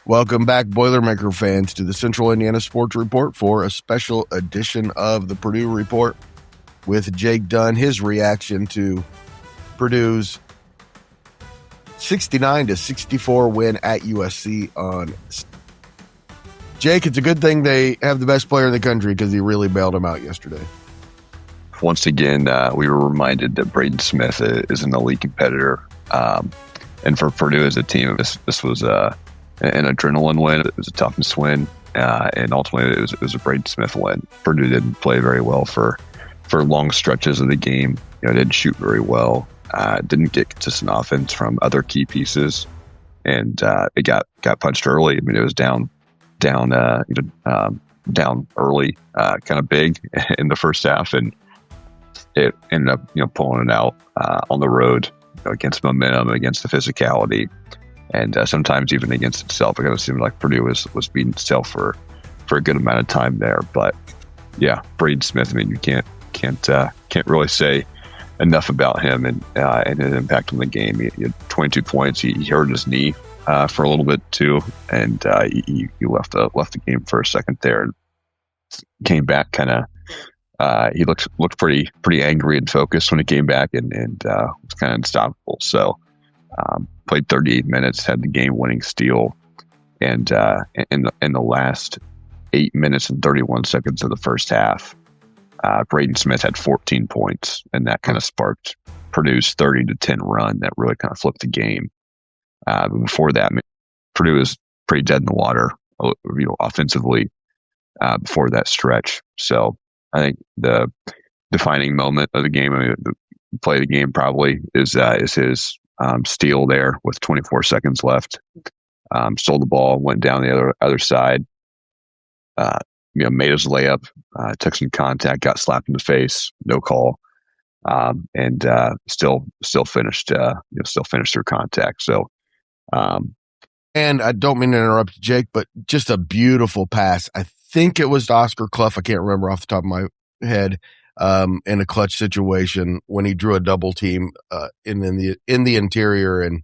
Welcome back, Boilermaker fans, to the Central Indiana Sports Report for a special edition of the Purdue Report with Jake Dunn, his reaction to Purdue's 69-64 win at USC on. Jake, it's a good thing they have the best player in the country because he really bailed him out yesterday. Once again, we were reminded that Braden Smith is an elite competitor. And for Purdue as a team, this was an adrenaline win. It was a toughness win, and ultimately it was a Braden Smith win. Purdue didn't play very well for long stretches of the game. Didn't shoot very well. Didn't get consistent offense from other key pieces, and it got punched early. I mean, it was down early, kind of big in the first half, and it ended up pulling it out on the road against momentum, against the physicality. And sometimes even against itself. It kind of seemed like Purdue was beating itself for a good amount of time there. But yeah, Braden Smith. I mean, you can't really say enough about him and his impact on the game. He had 22 points. He hurt his knee for a little bit too, and he left the game for a second there and came back kind of. He looked pretty angry and focused when he came back, and was kind of unstoppable. So. Played 38 minutes, had the game-winning steal, and in the last 8 minutes and 31 seconds of the first half, Braden Smith had 14 points, and that kind of sparked Purdue's 30-10 run that really kind of flipped the game. But before that, Purdue was pretty dead in the water, offensively before that stretch. So I think the defining moment of the game, the play of the game probably is his. Steal there with 24 seconds left. Stole the ball, went down the other side. Made his layup, took some contact, got slapped in the face, no call, and still finished. Still finished through contact. So, and I don't mean to interrupt you, Jake, but just a beautiful pass. I think it was to Oscar Clough. I can't remember off the top of my head. In a clutch situation when he drew a double team in the interior, and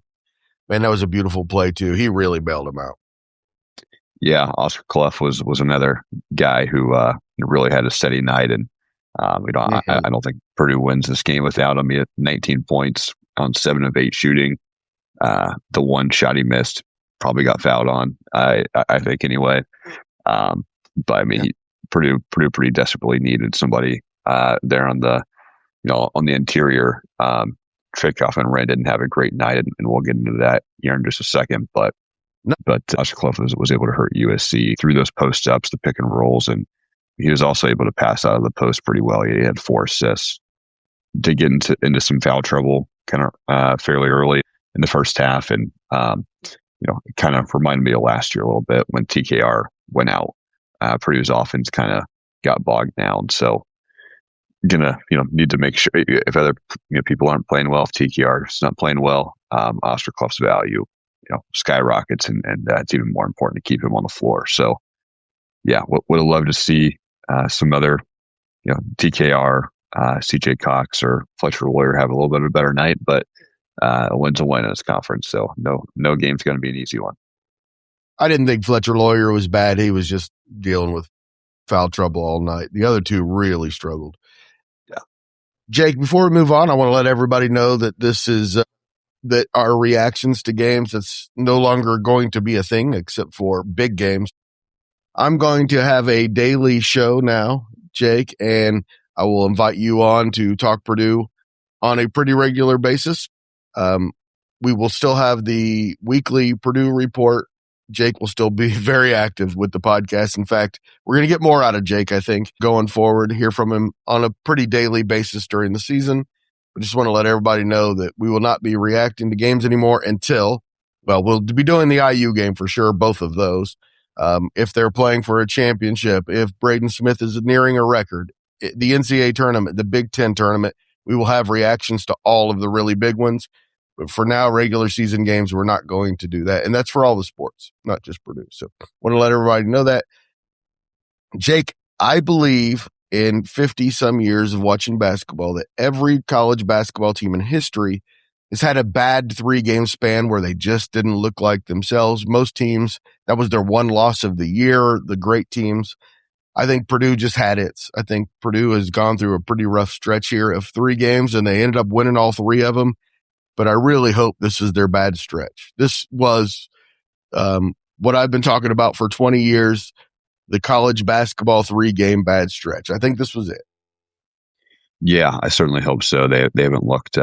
man, that was a beautiful play too. He really bailed him out. Yeah, Oscar Clough was another guy who really had a steady night, and I don't think Purdue wins this game without him. He had 19 points on 7 of 8 shooting. The one shot he missed probably got fouled on. I think anyway. But I mean, Purdue pretty desperately needed somebody. There on the interior, Trickoff and Wren didn't have a great night, and we'll get into that here in just a second. But Oscar Clough was able to hurt USC through those post ups, the pick and rolls, and he was also able to pass out of the post pretty well. He had 4 assists. Did get into some foul trouble kind of fairly early in the first half, and it kind of reminded me of last year a little bit when TKR went out. Purdue's offense kind of got bogged down, so. Gonna need to make sure if other people aren't playing well, if TKR is not playing well, Oscar Clough's value skyrockets, and it's even more important to keep him on the floor. So yeah, would have loved to see some other TKR, CJ Cox or Fletcher Lawyer have a little bit of a better night, but a win's a win in this conference, so no game's going to be an easy one. I didn't think Fletcher Lawyer was bad. He was just dealing with foul trouble all night. The other two really struggled. Jake, before we move on, I want to let everybody know that this is that our reactions to games, that's no longer going to be a thing except for big games. I'm going to have a daily show now, Jake, and I will invite you on to talk Purdue on a pretty regular basis. We will still have the weekly Purdue report. Jake will still be very active with the podcast. In fact, we're going to get more out of Jake, I think, going forward, hear from him on a pretty daily basis during the season. I just want to let everybody know that we will not be reacting to games anymore until, we'll be doing the IU game for sure, both of those. If they're playing for a championship, if Braden Smith is nearing a record, the NCAA tournament, the Big Ten tournament, we will have reactions to all of the really big ones. But for now, regular season games, we're not going to do that. And that's for all the sports, not just Purdue. So I want to let everybody know that. Jake, I believe in 50 some years of watching basketball that every college basketball team in history has had a bad 3-game span where they just didn't look like themselves. Most teams, that was their one loss of the year, the great teams. I think Purdue just had it. I think Purdue has gone through a pretty rough stretch here of 3 games, and they ended up winning all 3 of them. But I really hope this is their bad stretch. This was what I've been talking about for 20 years, the college basketball 3-game bad stretch. I think this was it. Yeah, I certainly hope so. They haven't looked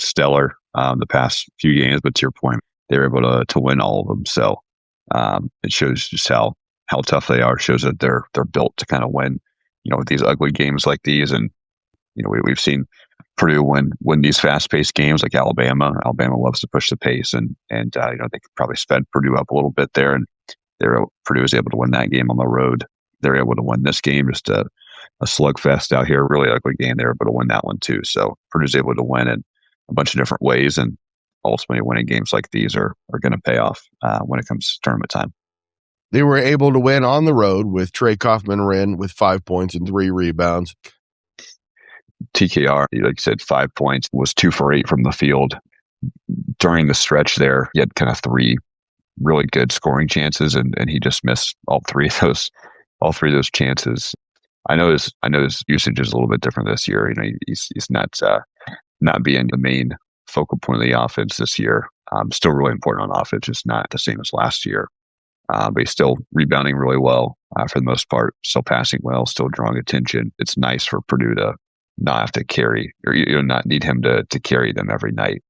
stellar the past few games, but to your point, they were able to win all of them. So it shows just how tough they are. It shows that they're built to kind of win, with these ugly games like these. And we've seen Purdue win these fast paced games like Alabama. Alabama loves to push the pace, and they could probably sped Purdue up a little bit there, and Purdue was able to win that game on the road. They're able to win this game, just a slugfest out here, really ugly game. They were able to win that one too. So Purdue's able to win in a bunch of different ways, and ultimately winning games like these are going to pay off when it comes to tournament time. They were able to win on the road with Trey Kaufman-Renn with 5 points and 3 rebounds. TKR, like you said, 5 points, was 2 for 8 from the field. During the stretch there, he had kind of 3 really good scoring chances, and he just missed all three of those chances. I know his usage is a little bit different this year. He's not being the main focal point of the offense this year. Still really important on offense, just not the same as last year. But he's still rebounding really well for the most part, still passing well, still drawing attention. It's nice for Purdue to not have to carry, or not need him to carry them every night.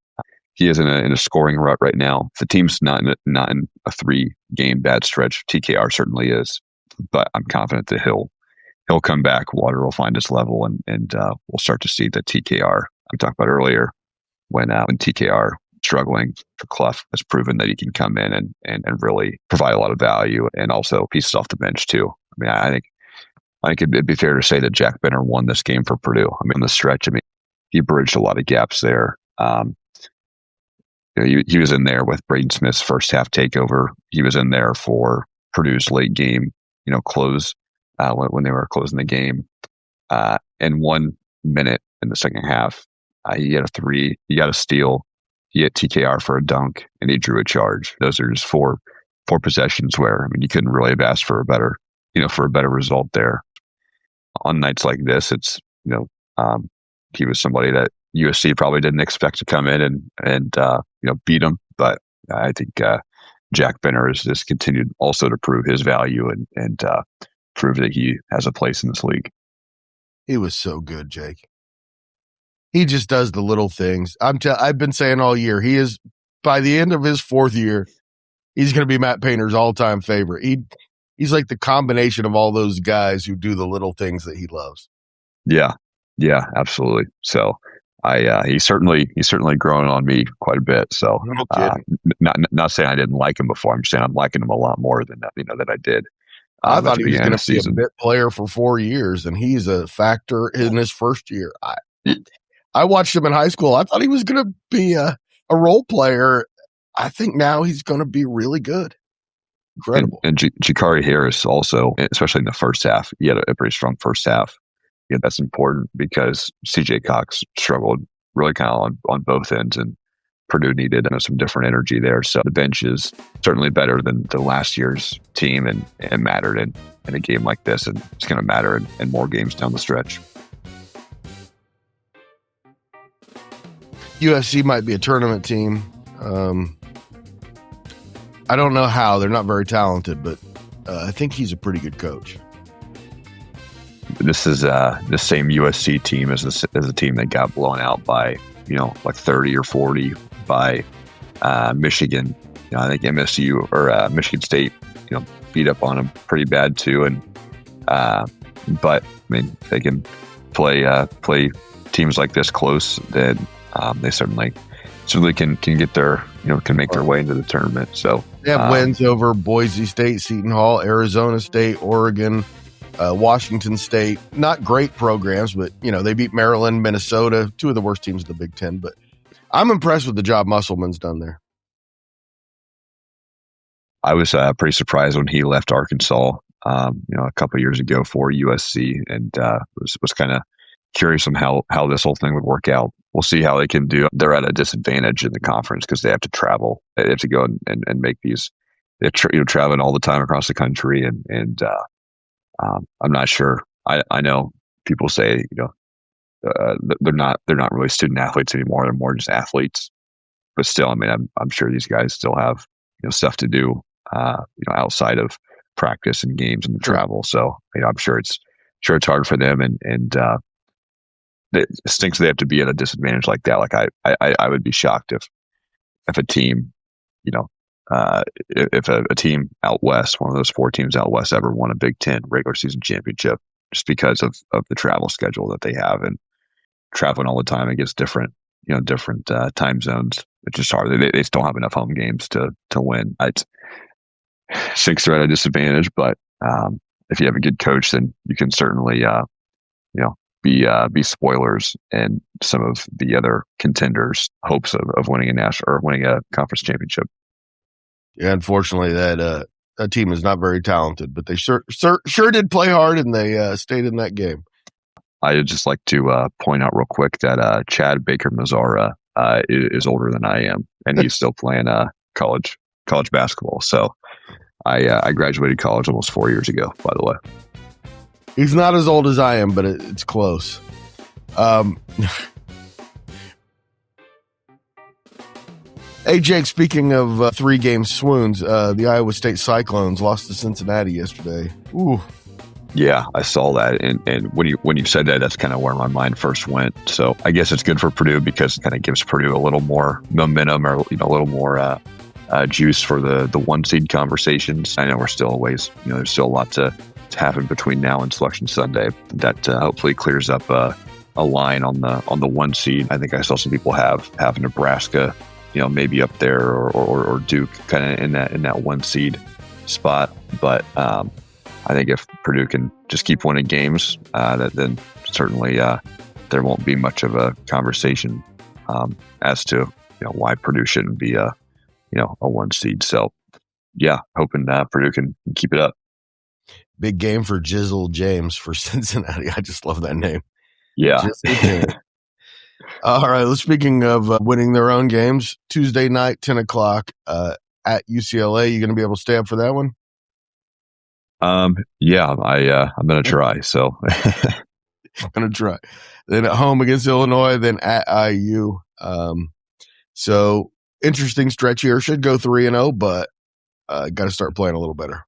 He is in a scoring rut right now. The team's not in a 3-game bad stretch. TKR certainly is, but I'm confident that he'll come back. Water will find his level, and we'll start to see the TKR we talked about earlier. When TKR struggling, for Clough has proven that he can come in and really provide a lot of value, and also pieces off the bench too. I mean, I think it'd be fair to say that Jack Benner won this game for Purdue. I mean, on the stretch, he bridged a lot of gaps there. He was in there with Braden Smith's first half takeover. He was in there for Purdue's late game, close when they were closing the game. In 1 minute in the second half, he had a 3. He got a steal. He hit TKR for a dunk, and he drew a charge. Those are just four possessions where you couldn't really have asked for a better result there. On nights like this, it's he was somebody that USC probably didn't expect to come in and beat him, but I think Jack Benner has just continued also to prove his value and prove that he has a place in this league. He was so good, Jake. He just does the little things. I've been saying all year, he is, by the end of his 4th year, he's going to be Matt Painter's all-time favorite. He's like the combination of all those guys who do the little things that he loves. Yeah, absolutely. So he's certainly grown on me quite a bit. So not saying I didn't like him before. I'm saying I'm liking him a lot more than that I did. I thought he was going to be a bit player for 4 years, and he's a factor in his first year. I watched him in high school. I thought he was going to be a role player. I think now he's going to be really good. Incredible. And Jakari Harris also, especially in the first half, he had a pretty strong first half. Yeah, that's important because CJ Cox struggled really kind of on both ends, and Purdue needed some different energy there. So the bench is certainly better than the last year's team, and mattered in a game like this, and it's going to matter in more games down the stretch. USC might be a tournament team. I don't know how. They're not very talented, but I think he's a pretty good coach. This is the same USC team as a team that got blown out by like 30 or 40 by Michigan. I think MSU or Michigan State beat up on them pretty bad too. And but they can play teams like this close, then they certainly can get their can make their way into the tournament. So they have wins over Boise State, Seton Hall, Arizona State, Oregon, Washington State. Not great programs, but they beat Maryland, Minnesota, 2 of the worst teams in the Big Ten. But I'm impressed with the job Musselman's done there. I was pretty surprised when he left Arkansas, a couple of years ago for USC, and was kind of curious on how this whole thing would work out. we'll see how they can do. They're at a disadvantage in the conference because they have to travel. They have to go and make these. They're traveling all the time across the country, and I'm not sure. I know people say they're not really student athletes anymore. They're more just athletes. But still, I mean, I'm sure these guys still have stuff to do outside of practice and games and the travel. So I'm sure it's hard for them, and it stinks they have to be at a disadvantage like that. Like I would be shocked if a team, if a team out west, one of those 4 teams out west, ever won a Big Ten regular season championship, just because of the travel schedule that they have and traveling all the time against different time zones. It's just hard. They just don't have enough home games to win. It stinks they're at a disadvantage, but if you have a good coach, then you can certainly be spoilers and some of the other contenders' hopes of winning a national or winning a conference championship. Yeah, unfortunately, that team is not very talented, but they sure did play hard, and they stayed in that game. I'd just like to point out real quick that Chad Baker-Mazara is older than I am, and he's still playing college basketball. So I graduated college almost 4 years ago, by the way. He's not as old as I am, but it's close. Hey, Jake, speaking of 3-game swoons, the Iowa State Cyclones lost to Cincinnati yesterday. Ooh. Yeah, I saw that, and when you said that, that's kind of where my mind first went. So I guess it's good for Purdue because it kind of gives Purdue a little more momentum, or a little more juice for the 1 seed conversations. I know we're still a ways, there's still a lot to happen between now and Selection Sunday. That hopefully clears up a line on the 1 seed. I think I saw some people have Nebraska, maybe up there, or Duke kind of in that 1 seed spot, but. I think if Purdue can just keep winning games, then certainly there won't be much of a conversation as to why Purdue shouldn't be a 1 seed. So yeah, hoping Purdue can keep it up. Big game for Jizzle James for Cincinnati. I just love that name. Yeah. All right. Speaking of winning their own games, Tuesday night, 10 o'clock at UCLA. You going to be able to stay up for that one? Yeah, I'm going to try. So I'm going to try. Then at home against Illinois, then at IU. So interesting stretch here. Should go 3-0, but got to start playing a little better.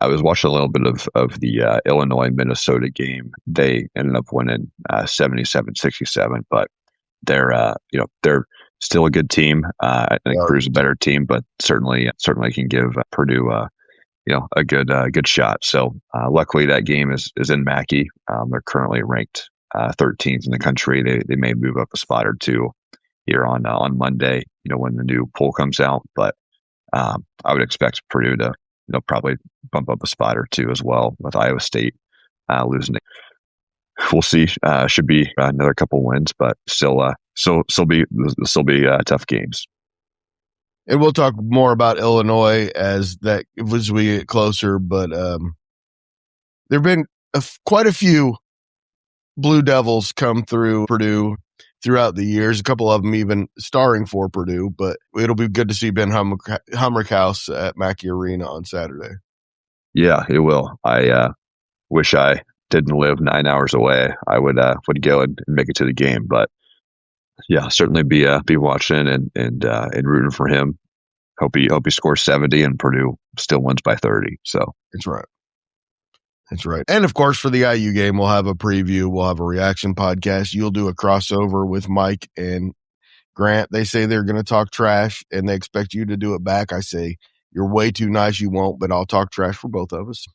I was watching a little bit of the Illinois-Minnesota game. They ended up winning 77-67, but they're still a good team. I think Purdue's a better team, but certainly can give Purdue a good shot. So luckily that game is in Mackey. They're currently ranked 13th in the country. They may move up a spot or two here on Monday, when the new poll comes out. But I would expect Purdue to probably bump up a spot or two as well, with Iowa State losing it. We'll see. Should be another couple wins, but still be tough games. And we'll talk more about Illinois as we get closer. But there have been quite a few Blue Devils come through Purdue throughout the years. A couple of them even starring for Purdue. But it'll be good to see Ben Humrickhouse at Mackey Arena on Saturday. Yeah, it will. I wish I didn't live 9 hours away. I would go and make it to the game, but. Yeah, certainly be watching and rooting for him. Hope he scores 70 and Purdue still wins by 30. So that's right. And of course, for the IU game, we'll have a preview. We'll have a reaction podcast. You'll do a crossover with Mike and Grant. They say they're going to talk trash and they expect you to do it back. I say you're way too nice. You won't, but I'll talk trash for both of us.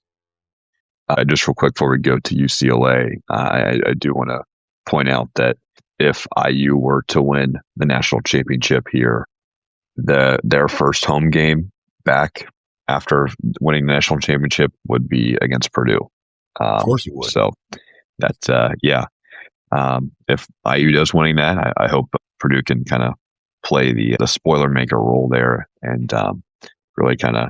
Just real quick before we go to UCLA, I do want to point out that if IU were to win the national championship here, their first home game back after winning the national championship would be against Purdue. Of course it would. So that's if IU does winning that, I hope Purdue can kind of play the spoiler maker role there and really kind of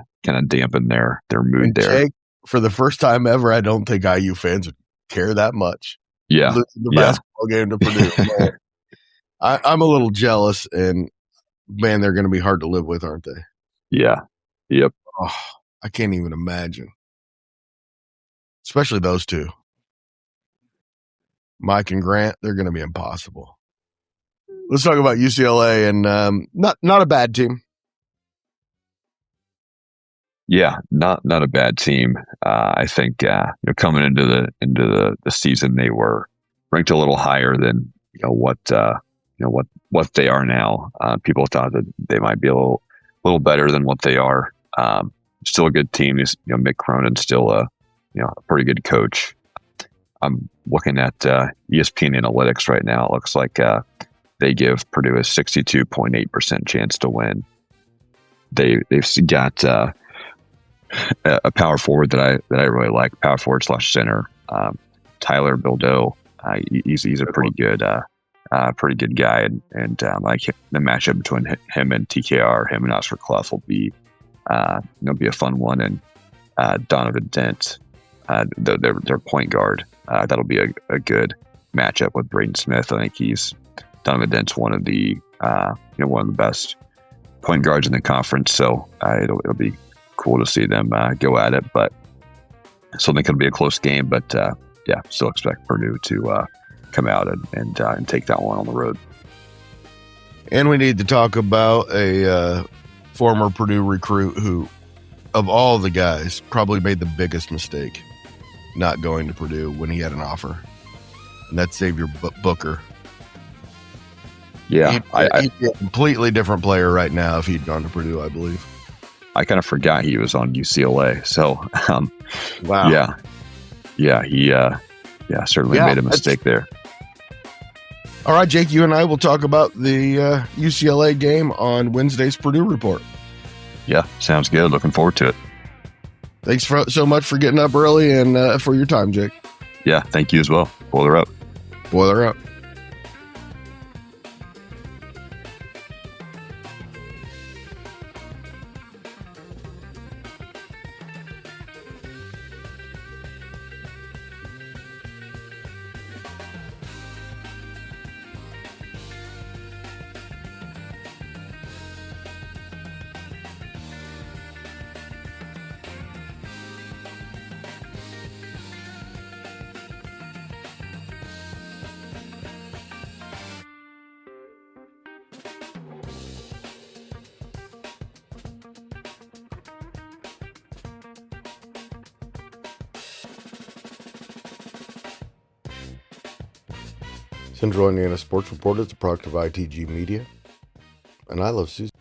dampen their mood and there. Jake, for the first time ever, I don't think IU fans would care that much. Yeah. Losing the basketball game to Purdue. I'm a little jealous, and man, they're going to be hard to live with, aren't they? Yeah. Yep. Oh, I can't even imagine. Especially those two. Mike and Grant, they're going to be impossible. Let's talk about UCLA, and not a bad team. Yeah, not a bad team. I think coming into the season, they were ranked a little higher than what they are now. People thought that they might be a little better than what they are. Still a good team. Mick Cronin's still a pretty good coach. I'm looking at ESPN Analytics right now. It looks like they give Purdue a 62.8% chance to win. They've got a power forward that I really like, power forward / center, Tyler Bildeau. He's a pretty good guy, and like the matchup between him and TKR, him and Oscar Clough will be a fun one. And Donovan Dent, their point guard, that'll be a good matchup with Braden Smith. I think Donovan Dent's one of the best point guards in the conference, so it'll be cool to see them go at it. But I still think it'll be a close game. But still expect Purdue to come out and take that one on the road. And we need to talk about a former Purdue recruit who, of all the guys, probably made the biggest mistake not going to Purdue when he had an offer. And that's Xavier Booker. Yeah. He'd be a completely different player right now if he'd gone to Purdue, I believe. I kind of forgot he was on UCLA. So, wow. Yeah. He certainly made a mistake there. All right, Jake, you and I will talk about the UCLA game on Wednesday's Purdue Report. Yeah, sounds good. Looking forward to it. Thanks so much for getting up early and for your time, Jake. Yeah, thank you as well. Boiler up. Boiler up. Central Indiana Sports Report is a product of ITG Media, and I love Susie.